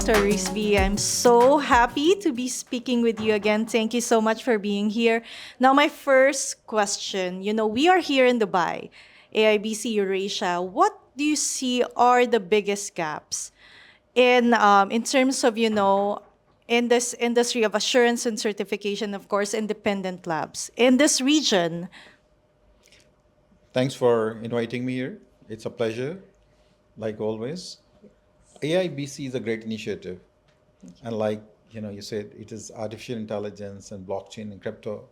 Dr. Rizvi. I'm so happy to be speaking with you again. Thank you so much for being here. Now, my first question, we are here in Dubai, AIBC Eurasia. What do you see are the biggest gaps in terms of, in this industry of assurance and certification, of course, independent labs in this region? Thanks for inviting me here. It's a pleasure, like always. AIBC is a great initiative. And like you said, it is artificial intelligence and blockchain and crypto.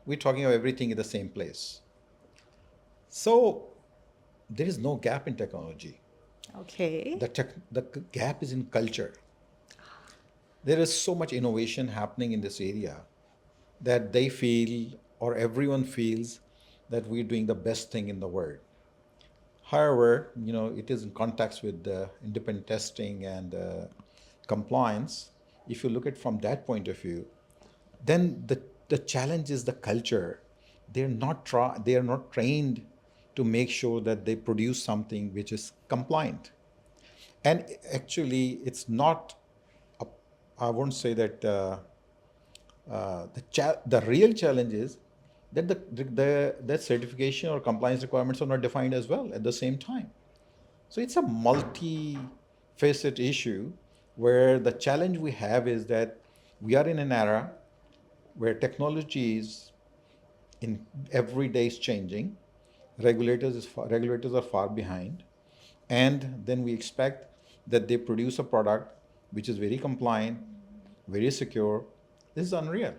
We're talking about everything in the same place. So there is no gap in technology. Okay. The gap is in culture. There is so much innovation happening in this area that they feel, or everyone feels, that we're doing the best thing in the world. However, it is in context with independent testing and compliance. If you look at from that point of view, then the challenge is the culture. They are not trained to make sure that they produce something which is compliant. And actually, it's not. I won't say that the real challenge is that the certification or compliance requirements are not defined as well at the same time. So it's a multi-facet issue where the challenge we have is that we are in an era where technology is in every day is changing. Regulators are far behind, and then we expect that they produce a product which is very compliant, very secure. This is unreal.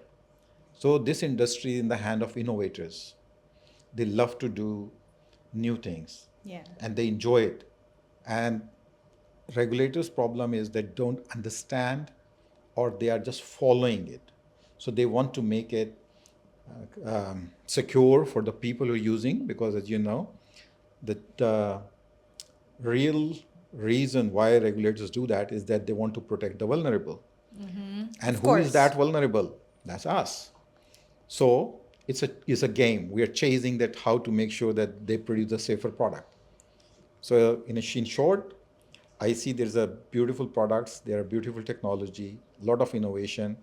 So this industry is in the hand of innovators. They love to do new things, Yeah. and they enjoy it. And regulators' problem is they don't understand, or they are just following it. So they want to make it secure for the people who are using, because as you know, the real reason why regulators do that is that they want to protect the vulnerable. And Of who is course. that vulnerable? That's us. So it's a game. We are chasing that, how to make sure that they produce a safer product. So in short, I see there's a beautiful products, there are beautiful technology, a lot of innovation,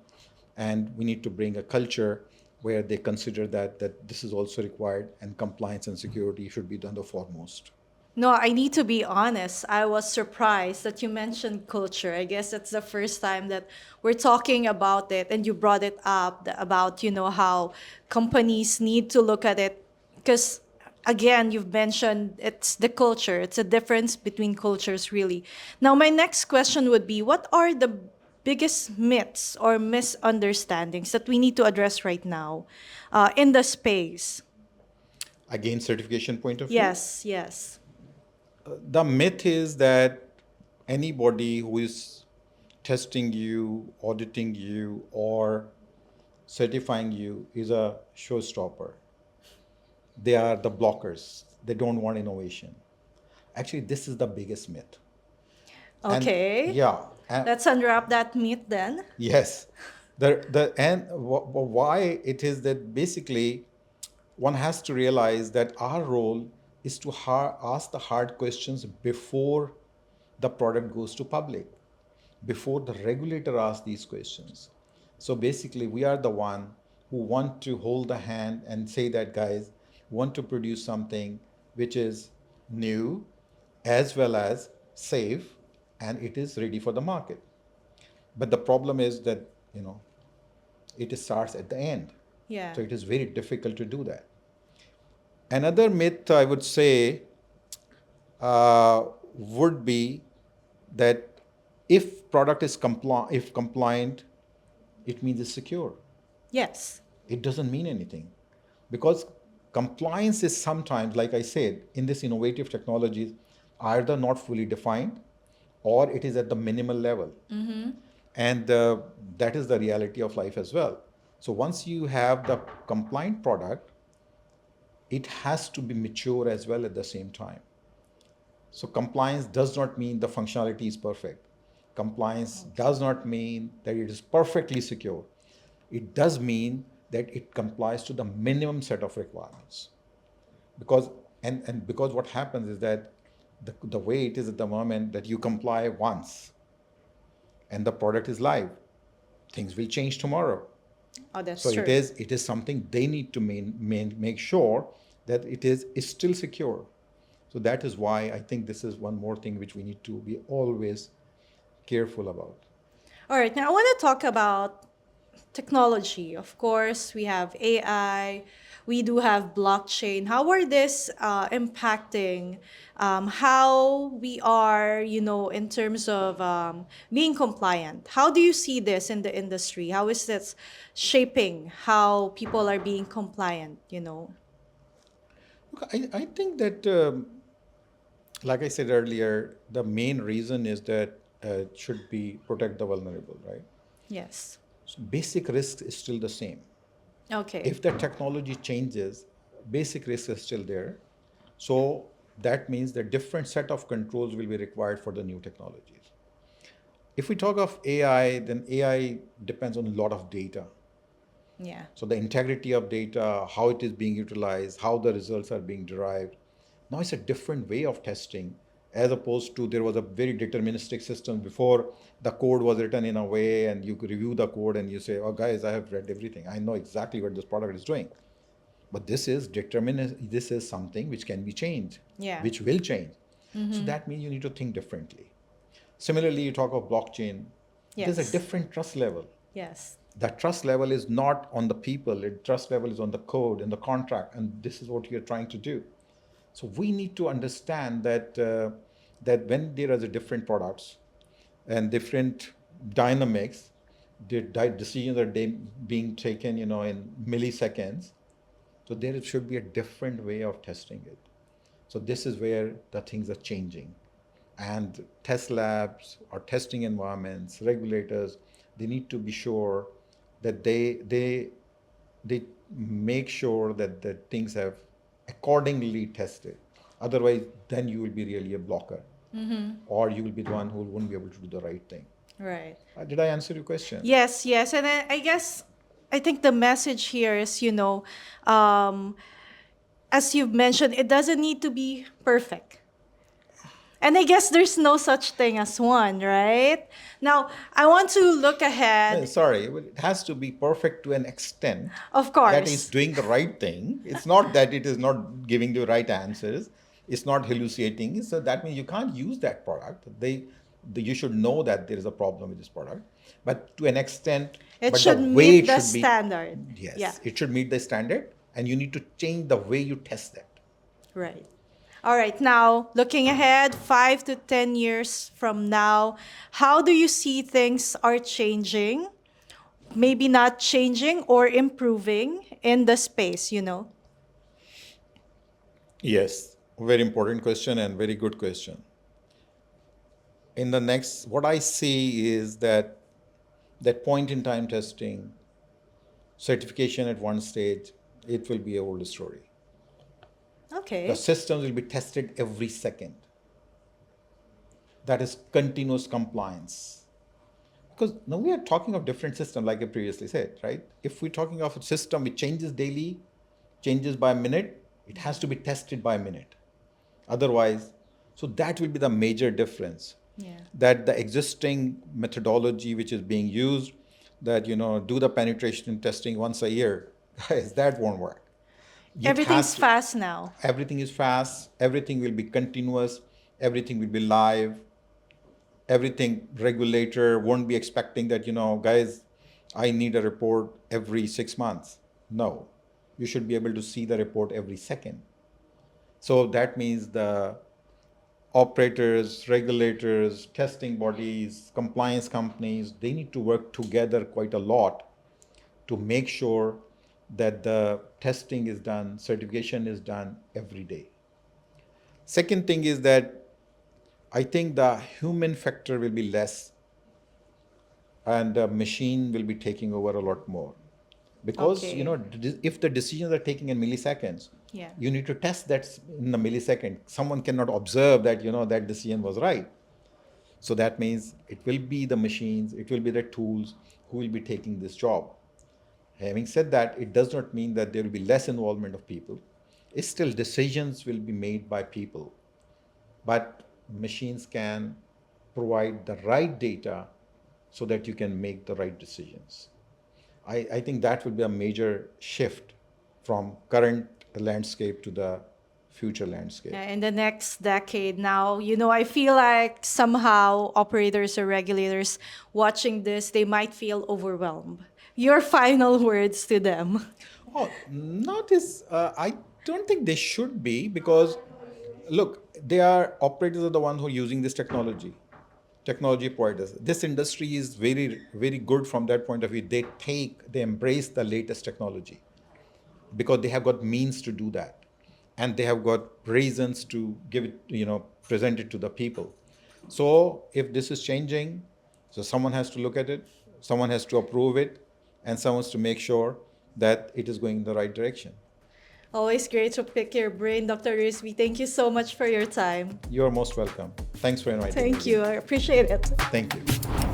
and we need to bring a culture where they consider that this is also required, and compliance and security should be done the foremost. No, I need to be honest. I was surprised that you mentioned culture. I guess that's the first time that we're talking about it, and you brought it up about, how companies need to look at it. Because, again, you've mentioned it's the culture, it's a difference between cultures, really. Now, my next question would be, what are the biggest myths or misunderstandings that we need to address right now in the space? Again, certification point of view, Yes, yes. the myth is that anybody who is testing you, auditing you, or certifying you is a showstopper. They are the blockers. They don't want innovation. Actually, this is the biggest myth. And Okay. yeah, and Let's unwrap that myth then. yes, why it is that basically one has to realize that our role is to ask the hard questions before the product goes to public, before the regulator asks these questions. So basically, we are the one who want to hold the hand and say that, guys, want to produce something which is new as well as safe, and it is ready for the market. But the problem is that, it starts at the end. Yeah. So it is very difficult to do that. Another myth I would say would be that if product is if compliant, it means it's secure. Yes. It doesn't mean anything, because compliance is sometimes, like I said, in this innovative technologies, either not fully defined or it is at the minimal level. And that is the reality of life as well. So once you have the compliant product, it has to be mature as well at the same time. So compliance does not mean the functionality is perfect. Compliance does not mean that it is perfectly secure. It does mean that it complies to the minimum set of requirements. Because and because what happens is that the way it is at the moment, that you comply once, and the product is live, things will change tomorrow. Oh, So that's it true. is something they need to make sure that is still secure. So that is why I think this is one more thing which we need to be always careful about. All right, now I want to talk about technology. Of course, we have AI, we do have blockchain. How are this impacting how we are, in terms of being compliant? How do you see this in the industry? How is this shaping how people are being compliant? Look, I think that, like I said earlier, the main reason is that it should be protect the vulnerable, right? Yes. So basic risk is still the same. Okay. If the technology changes, basic risk is still there. So that means that different set of controls will be required for the new technologies. If we talk of AI, then AI depends on a lot of data. Yeah. So the integrity of data, how it is being utilized, how the results are being derived. Now it's a different way of testing as opposed to there was a very deterministic system before the code was written in a way and you could review the code and you say, oh guys, I have read everything. I know exactly what this product is doing. But this is determinist, this is something which can be changed, Yeah. which will change. So Mm-hmm. that means you need to think differently. Similarly, you talk of blockchain, there's a Yes. different trust level. Yes. That trust level is not on the people, trust level is on the code and the contract, and this is what you're trying to do. So we need to understand that when there are the different products and different dynamics, the decisions are being taken, in milliseconds. So there should be a different way of testing it. So this is where the things are changing. And test labs or testing environments, regulators, they need to be sure that they make sure that the things have accordingly tested. Otherwise, then you will be really a blocker, Mm-hmm. or you will be the one who won't be able to do the right thing. Right. Did I answer your question? Yes, yes. And I guess I think the message here is, um, as you've mentioned, it doesn't need to be perfect. And I guess there's no such thing as one, right? Now, I want to look No, ahead. sorry, but it has to be perfect to an extent Of that is course. doing the right thing. It's not that it is not giving the right answers. It's not hallucinating. So that means you can't use that product. You should know that there is a problem with this product, but to an extent. It But the should way meet it the should be, standard. Yeah, yes, it should meet the standard, and you need to change the way you test that. right. All right, now looking ahead, 5 to 10 years from now, how do you see things are changing? Maybe not changing or improving in the space? Yes, very important question and very good question. In the next, what I see is that point in time testing, certification at one stage, it will be a old story. The Okay. systems will be tested every second. That is continuous compliance. Because now we are talking of different systems, like I previously said, right? If we're talking of a system which changes daily, changes by minute, it has to be tested by minute. Otherwise, so that will be the major difference. Yeah. That the existing methodology which is being used, that do the penetration testing once a year, guys, that won't work. It has Everything's to, fast now. everything is fast, everything will be continuous, everything will be live, everything regulator won't be expecting that, guys, I need a report every 6 months. No, you should be able to see the report every second. So that means the operators, regulators, testing bodies, compliance companies, they need to work together quite a lot to make sure that the testing is done, certification is done every day. Second thing is that I think the human factor will be less and the machine will be taking over a lot more. Because, Okay. if the decisions are taken in milliseconds, Yeah. you need to test that in a millisecond. Someone cannot observe that, that decision was right. So that means it will be the machines, it will be the tools who will be taking this job. Having said that, it does not mean that there will be less involvement of people. It's still decisions will be made by people, but machines can provide the right data so that you can make the right decisions. I think that would be a major shift from current landscape to the future landscape. Yeah, in the next decade now, I feel like somehow operators or regulators watching this, they might feel overwhelmed. Your final words to them. Oh, not as I don't think they should be, because look, they are operators are the one who are using this technology providers. This industry is very, very good from that point of view. They embrace the latest technology because they have got means to do that, and they have got reasons to give it, present it to the people. So if this is changing, so someone has to look at it, someone has to approve it, and someone has to make sure that it is going in the right direction. Always great to pick your brain, Dr. Rizvi. Thank you so much for your time. You're most welcome. Thanks for inviting me. Thank you. I appreciate it. Thank you.